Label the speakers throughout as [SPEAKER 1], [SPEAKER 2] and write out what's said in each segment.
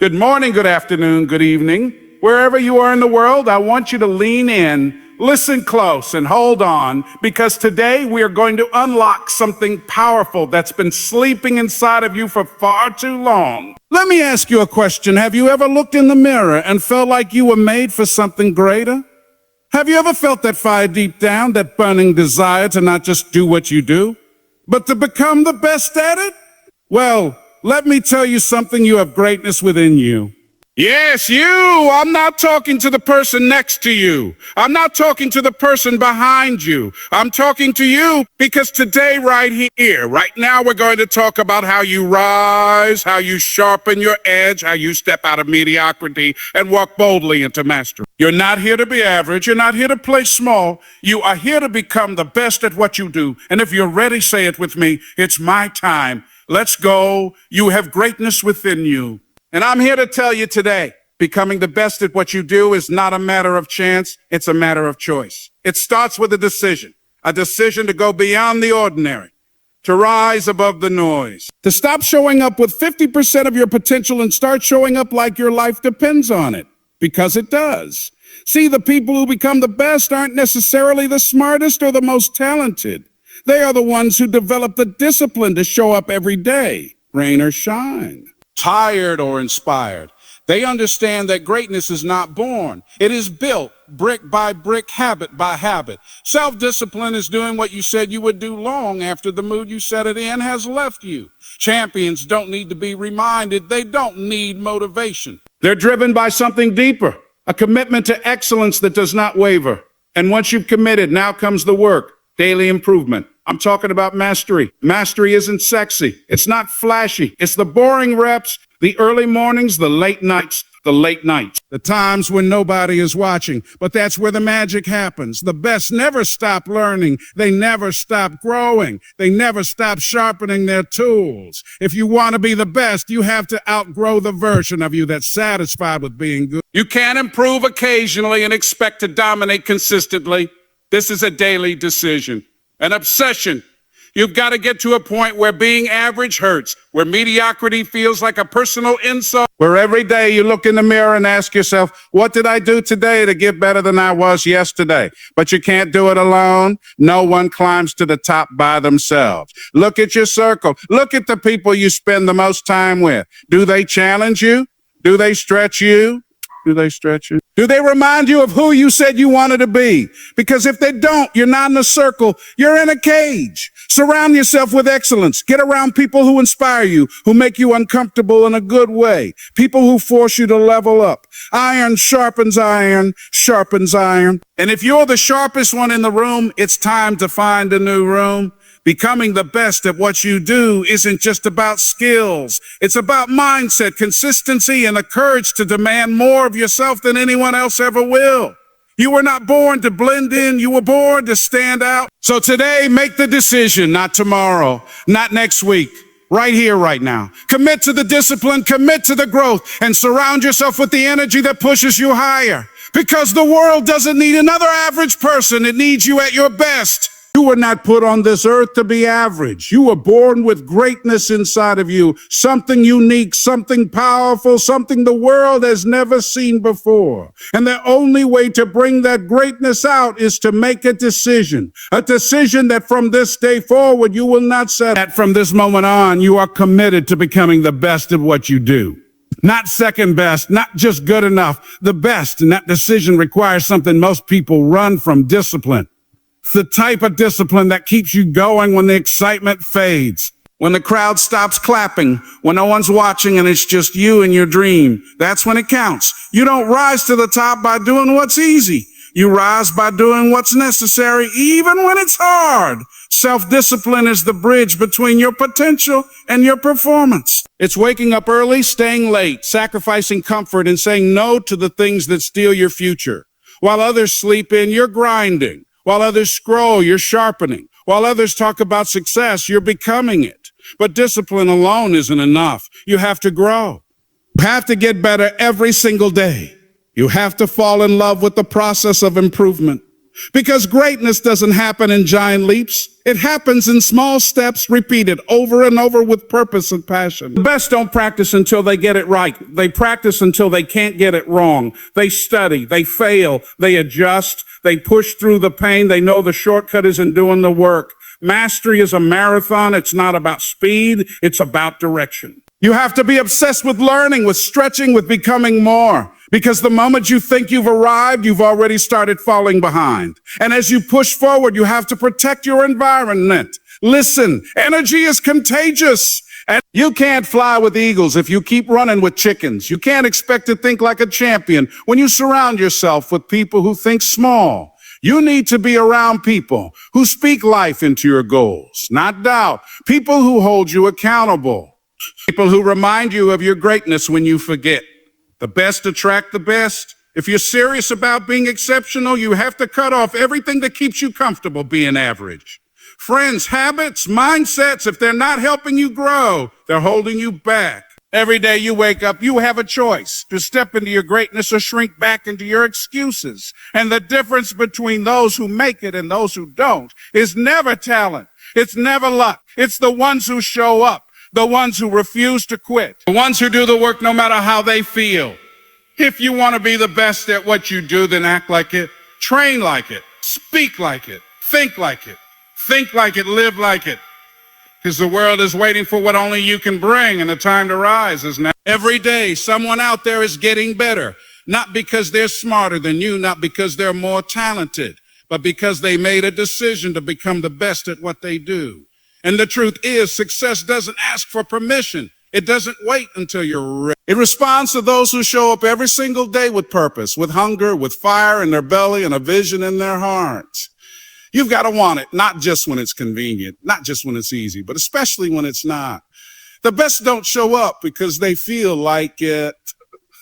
[SPEAKER 1] Good morning, good afternoon, good evening. Wherever you are in the world, I want you to lean in, listen close, and hold on, because today we are going to unlock something powerful that's been sleeping inside of you for far too long. Let me ask you a question. Have you ever looked in the mirror and felt like you were made for something greater? Have you ever felt that fire deep down, that burning desire to not just do what you do, but to become the best at it? Well, let me tell you something, you have greatness within you. Yes, you! I'm not talking to the person next to you. I'm not talking to the person behind you. I'm talking to you because today, right here, right now, we're going to talk about how you rise, how you sharpen your edge, how you step out of mediocrity and walk boldly into mastery. You're not here to be average. You're not here to play small. You are here to become the best at what you do. And if you're ready, say it with me. It's my time. Let's go. You have greatness within you. And I'm here to tell you today, becoming the best at what you do is not a matter of chance. It's a matter of choice. It starts with a decision to go beyond the ordinary, to rise above the noise, to stop showing up with 50% of your potential and start showing up like your life depends on it, because it does. See, the people who become the best aren't necessarily the smartest or the most talented. They are the ones who develop the discipline to show up every day, rain or shine, tired or inspired. They understand that greatness is not born. It is built brick by brick, habit by habit. Self-discipline is doing what you said you would do long after the mood you set it in has left you. Champions don't need to be reminded. They don't need motivation. They're driven by something deeper, a commitment to excellence that does not waver. And once you've committed, now comes the work, daily improvement. I'm talking about mastery. Mastery isn't sexy. It's not flashy. It's the boring reps, the early mornings, the late nights, the times when nobody is watching. But that's where the magic happens. The best never stop learning. They never stop growing. They never stop sharpening their tools. If you want to be the best, you have to outgrow the version of you that's satisfied with being good. You can't improve occasionally and expect to dominate consistently. This is a daily decision. An obsession. You've got to get to a point where being average hurts, where mediocrity feels like a personal insult, where every day you look in the mirror and ask yourself, what did I do today to get better than I was yesterday? But you can't do it alone. No one climbs to the top by themselves. Look at your circle. Look at the people you spend the most time with. Do they challenge you? Do they stretch you? Do they remind you of who you said you wanted to be? Because if they don't, you're not in a circle, you're in a cage. Surround yourself with excellence. Get around people who inspire you, who make you uncomfortable in a good way. People who force you to level up. Iron sharpens iron, sharpens iron. And if you're the sharpest one in the room, it's time to find a new room. Becoming the best at what you do isn't just about skills. It's about mindset, consistency, and the courage to demand more of yourself than anyone else ever will. You were not born to blend in. You were born to stand out. So today, make the decision, not tomorrow, not next week, right here, right now. Commit to the discipline, commit to the growth, and surround yourself with the energy that pushes you higher. Because the world doesn't need another average person. It needs you at your best. You were not put on this earth to be average. You were born with greatness inside of you, something unique, something powerful, something the world has never seen before. And the only way to bring that greatness out is to make a decision that from this day forward you will not settle. That from this moment on, you are committed to becoming the best at what you do. Not second best, not just good enough, the best. And that decision requires something most people run from: discipline. It's the type of discipline that keeps you going when the excitement fades, when the crowd stops clapping, when no one's watching and it's just you and your dream. That's when it counts. You don't rise to the top by doing what's easy. You rise by doing what's necessary, even when it's hard. Self-discipline is the bridge between your potential and your performance. It's waking up early, staying late, sacrificing comfort, and saying no to the things that steal your future. While others sleep in, you're grinding. While others scroll, you're sharpening. While others talk about success, you're becoming it. But discipline alone isn't enough. You have to grow. You have to get better every single day. You have to fall in love with the process of improvement. Because greatness doesn't happen in giant leaps. It happens in small steps repeated over and over with purpose and passion. The best don't practice until they get it right. They practice until they can't get it wrong. They study, they fail, they adjust, they push through the pain. They know the shortcut isn't doing the work. Mastery is a marathon. It's not about speed. It's about direction. You have to be obsessed with learning, with stretching, with becoming more. Because the moment you think you've arrived, you've already started falling behind. And as you push forward, you have to protect your environment. Listen, energy is contagious. And you can't fly with eagles if you keep running with chickens. You can't expect to think like a champion when you surround yourself with people who think small. You need to be around people who speak life into your goals, not doubt. People who hold you accountable. People who remind you of your greatness when you forget. The best attract the best. If you're serious about being exceptional, you have to cut off everything that keeps you comfortable being average. Friends, habits, mindsets, if they're not helping you grow, they're holding you back. Every day you wake up, you have a choice to step into your greatness or shrink back into your excuses. And the difference between those who make it and those who don't is never talent. It's never luck. It's the ones who show up. The ones who refuse to quit. The ones who do the work no matter how they feel. If you want to be the best at what you do, then act like it, train like it, speak like it, think like it, live like it. Because the world is waiting for what only you can bring, and the time to rise is now. Every day, someone out there is getting better. Not because they're smarter than you, not because they're more talented, but because they made a decision to become the best at what they do. And the truth is, success doesn't ask for permission. It doesn't wait until you're ready. It responds to those who show up every single day with purpose, with hunger, with fire in their belly, and a vision in their hearts. You've got to want it, not just when it's convenient, not just when it's easy, but especially when it's not. The best don't show up because they feel like it.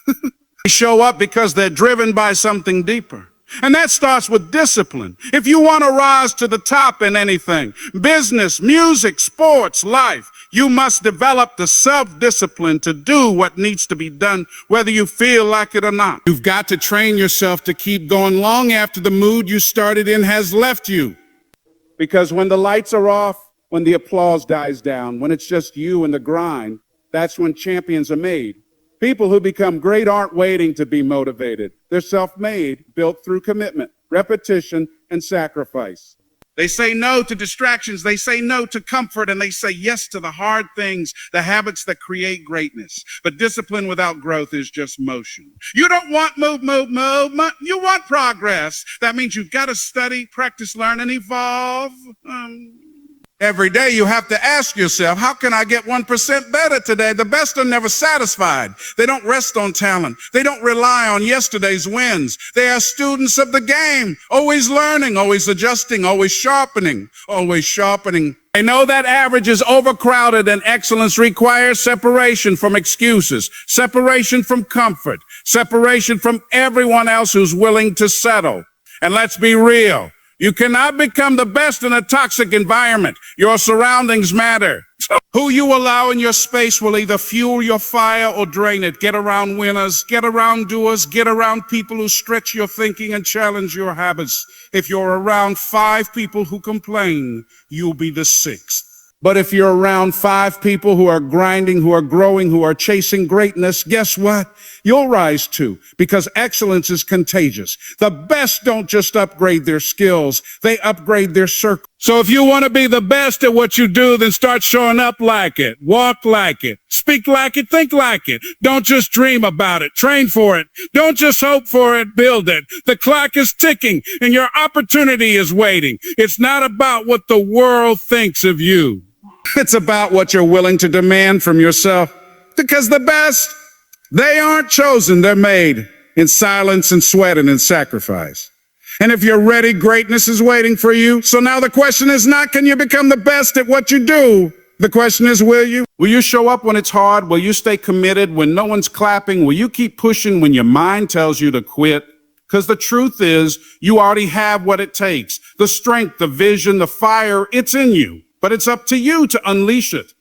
[SPEAKER 1] They show up because they're driven by something deeper. And that starts with discipline. If you want to rise to the top in anything, business, music, sports, life, you must develop the self-discipline to do what needs to be done, whether you feel like it or not. You've got to train yourself to keep going long after the mood you started in has left you. Because when the lights are off, when the applause dies down, when it's just you and the grind, that's when champions are made. People who become great aren't waiting to be motivated. They're self-made, built through commitment, repetition, and sacrifice. They say no to distractions, they say no to comfort, and they say yes to the hard things, the habits that create greatness. But discipline without growth is just motion. You don't want move. You want progress. That means you've got to study, practice, learn, and evolve. Every day you have to ask yourself, how can I get 1% better today? The best are never satisfied. They don't rest on talent. They don't rely on yesterday's wins. They are students of the game, always learning, always adjusting, always sharpening. They know that average is overcrowded and excellence requires separation from excuses, separation from comfort, separation from everyone else who's willing to settle. And let's be real. You cannot become the best in a toxic environment. Your surroundings matter. So who you allow in your space will either fuel your fire or drain it. Get around winners, get around doers, get around people who stretch your thinking and challenge your habits. If you're around 5 people who complain, you'll be the 6th. But if you're around 5 people who are grinding, who are growing, who are chasing greatness, guess what? You'll rise too, because excellence is contagious. The best don't just upgrade their skills, they upgrade their circle. So if you want to be the best at what you do, then start showing up like it, walk like it, speak like it, think like it. Don't just dream about it, train for it. Don't just hope for it, build it. The clock is ticking and your opportunity is waiting. It's not about what the world thinks of you. It's about what you're willing to demand from yourself. Because the best, they aren't chosen, they're made in silence and sweat and in sacrifice. And if you're ready, greatness is waiting for you. So now the question is not, can you become the best at what you do? The question is, will you? Will you show up when it's hard? Will you stay committed when no one's clapping? Will you keep pushing when your mind tells you to quit? Because the truth is, you already have what it takes. The strength, the vision, the fire, it's in you. But it's up to you to unleash it.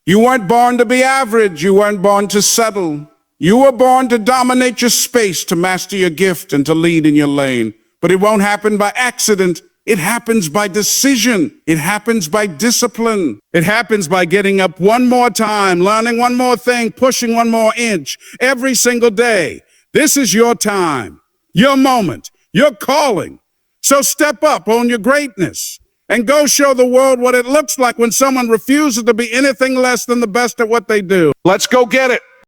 [SPEAKER 1] You weren't born to be average. You weren't born to settle. You were born to dominate your space, to master your gift, and to lead in your lane. But it won't happen by accident. It happens by decision. It happens by discipline. It happens by getting up one more time, learning one more thing, pushing one more inch every single day. This is your time, your moment, your calling. So step up, own your greatness, and go show the world what it looks like when someone refuses to be anything less than the best at what they do. Let's go get it.